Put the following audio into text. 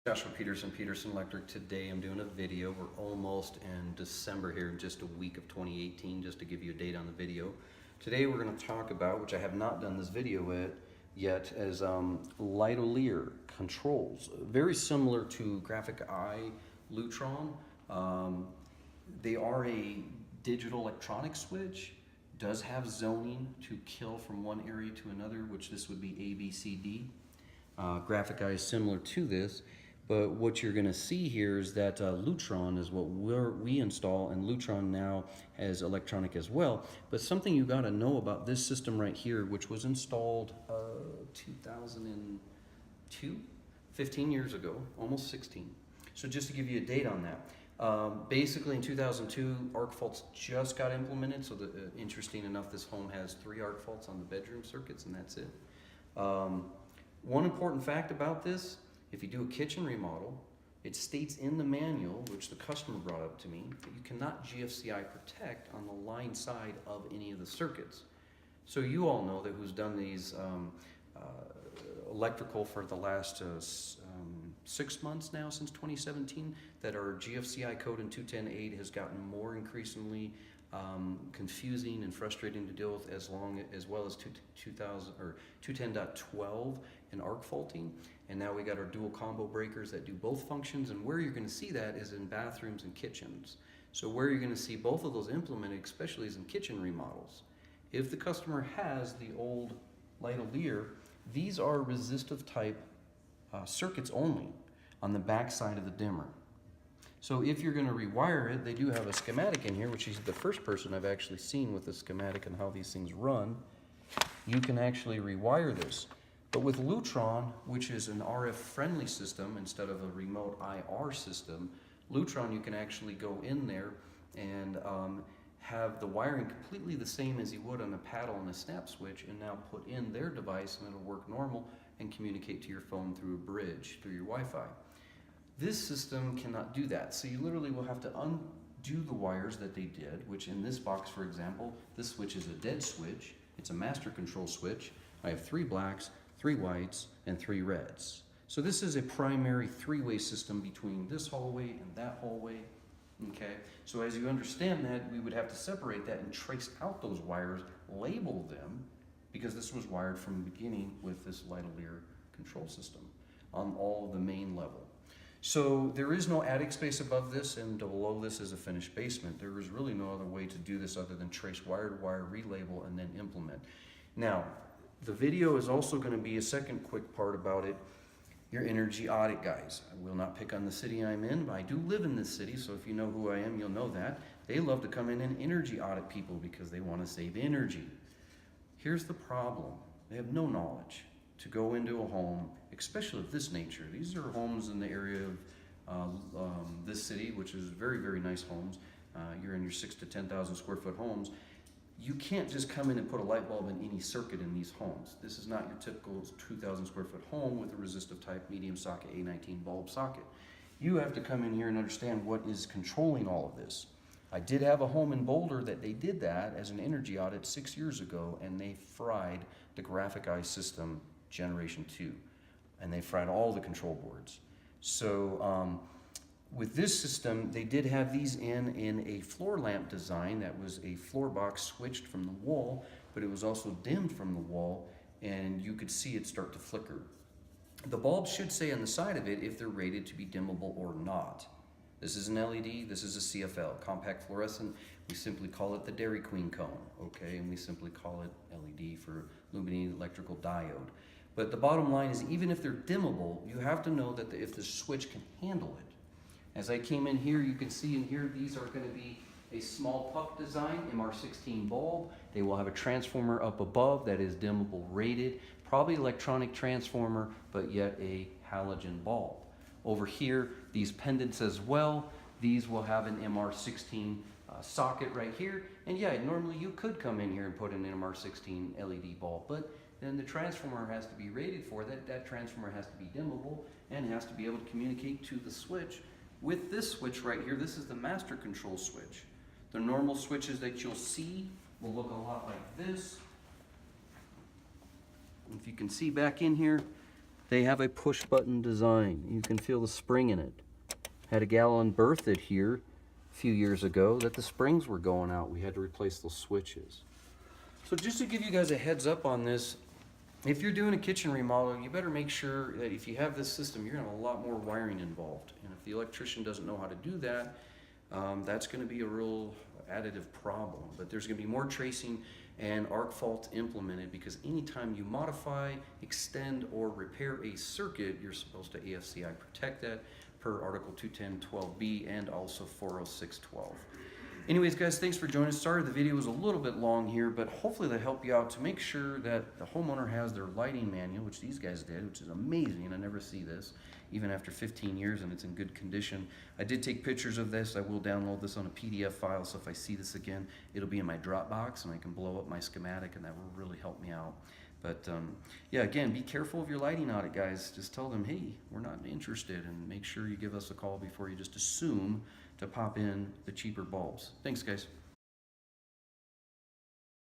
Joshua Peterson Electric. Today I'm doing a video. We're almost in December here, just a week of 2018, just to give you a date on the video. Today we're going to talk about, which I have not done this video yet, as Lightolier controls. Very similar to Graffic Lutron. They are a digital electronic switch. Does have zoning to kill from one area to another, which this would be A, B, C, D. Graffic is similar to this. But what you're going to see here is that Lutron is what we install, and Lutron now has electronic as well. But something you got to know about this system right here, which was installed 2002, 15 years ago, almost 16. So just to give you a date on that. Basically in 2002, arc faults just got implemented. So interesting enough, this home has 3 arc faults on the bedroom circuits, and that's it. One important fact about this: if you do a kitchen remodel, it states in the manual, which the customer brought up to me, that you cannot GFCI protect on the line side of any of the circuits. So you all know that who's done these electrical for the last 6 months now, since 2017, that our GFCI code in 210.8 has gotten more increasingly confusing and frustrating to deal with, as well as 210.12 and arc faulting. And now we got our dual combo breakers that do both functions, and where you're going to see that is in bathrooms and kitchens. So where you're going to see both of those implemented, especially is in kitchen remodels. If the customer has the old Lightolier, these are resistive type circuits only on the back side of the dimmer. So if you're going to rewire it, they do have a schematic in here, which is the first person I've actually seen with the schematic and how these things run. You can actually rewire this. But with Lutron, which is an RF friendly system instead of a remote IR system, Lutron, you can actually go in there and have the wiring completely the same as you would on a paddle and a snap switch, and now put in their device and it'll work normal and communicate to your phone through a bridge, through your Wi-Fi. This system cannot do that. So you literally will have to undo the wires that they did, which in this box, for example, this switch is a dead switch. It's a master control switch. I have 3 blacks, 3 whites, and 3 reds. So this is a primary 3-way system between this hallway and that hallway. Okay, so as you understand that, we would have to separate that and trace out those wires, label them, because this was wired from the beginning with this Lightolier control system on all the main level. So there is no attic space above this, and below this is a finished basement. There is really no other way to do this other than trace wire to wire, relabel, and then implement. Now, the video is also going to be a second quick part about it. Your energy audit guys. I will not pick on the city I'm in, but I do live in this city, so if you know who I am, you'll know that. They love to come in and energy audit people because they want to save energy. Here's the problem. They have no knowledge to go into a home, especially of this nature. These are homes in the area of this city, which is very, very nice homes. You're in your 6,000 to 10,000 square foot homes. You can't just come in and put a light bulb in any circuit in these homes. This is not your typical 2,000 square foot home with a resistive type medium socket A19 bulb socket. You have to come in here and understand what is controlling all of this. I did have a home in Boulder that they did that as an energy audit 6 years ago, and they fried the Graffic system generation 2, and they fried all the control boards. So with this system, they did have these in a floor lamp design that was a floor box switched from the wall, but it was also dimmed from the wall, and you could see it start to flicker. The bulb should say on the side of it if they're rated to be dimmable or not. This is an LED, this is a CFL, compact fluorescent. We simply call it the Dairy Queen cone, okay? And we simply call it LED for illuminated electrical diode. But the bottom line is, even if they're dimmable, you have to know that if the switch can handle it. As I came in here, you can see in here, these are going to be a small puck design, MR16 bulb. They will have a transformer up above that is dimmable rated, probably electronic transformer, but yet a halogen bulb. Over here, these pendants as well, these will have an MR16 socket right here. And yeah, normally you could come in here and put an MR16 LED bulb, but then the transformer has to be rated for that. That transformer has to be dimmable and has to be able to communicate to the switch. With this switch right here, this is the master control switch. The normal switches that you'll see will look a lot like this. If you can see back in here, They have a push button design. You can feel the spring in it. Had a gal unearthed it here a few years ago that the springs were going out. We had to replace those switches. So just to give you guys a heads up on this, if you're doing a kitchen remodel, you better make sure that if you have this system, you're gonna have a lot more wiring involved. And if the electrician doesn't know how to do that, that's gonna be a real additive problem. But there's gonna be more tracing and arc fault implemented, because anytime you modify, extend, or repair a circuit, you're supposed to AFCI protect that per Article 210.12b and also 406.12. Anyways, guys, thanks for joining us. Sorry the video was a little bit long here, but hopefully that helped you out to make sure that the homeowner has their lighting manual, which these guys did, which is amazing. I never see this, even after 15 years, and it's in good condition. I did take pictures of this. I will download this on a PDF file, so if I see this again, it'll be in my Dropbox, and I can blow up my schematic, and that will really help me out. But yeah, again, be careful of your lighting audit, guys. Just tell them, hey, we're not interested, and make sure you give us a call before you just assume to pop in the cheaper bulbs. Thanks, guys.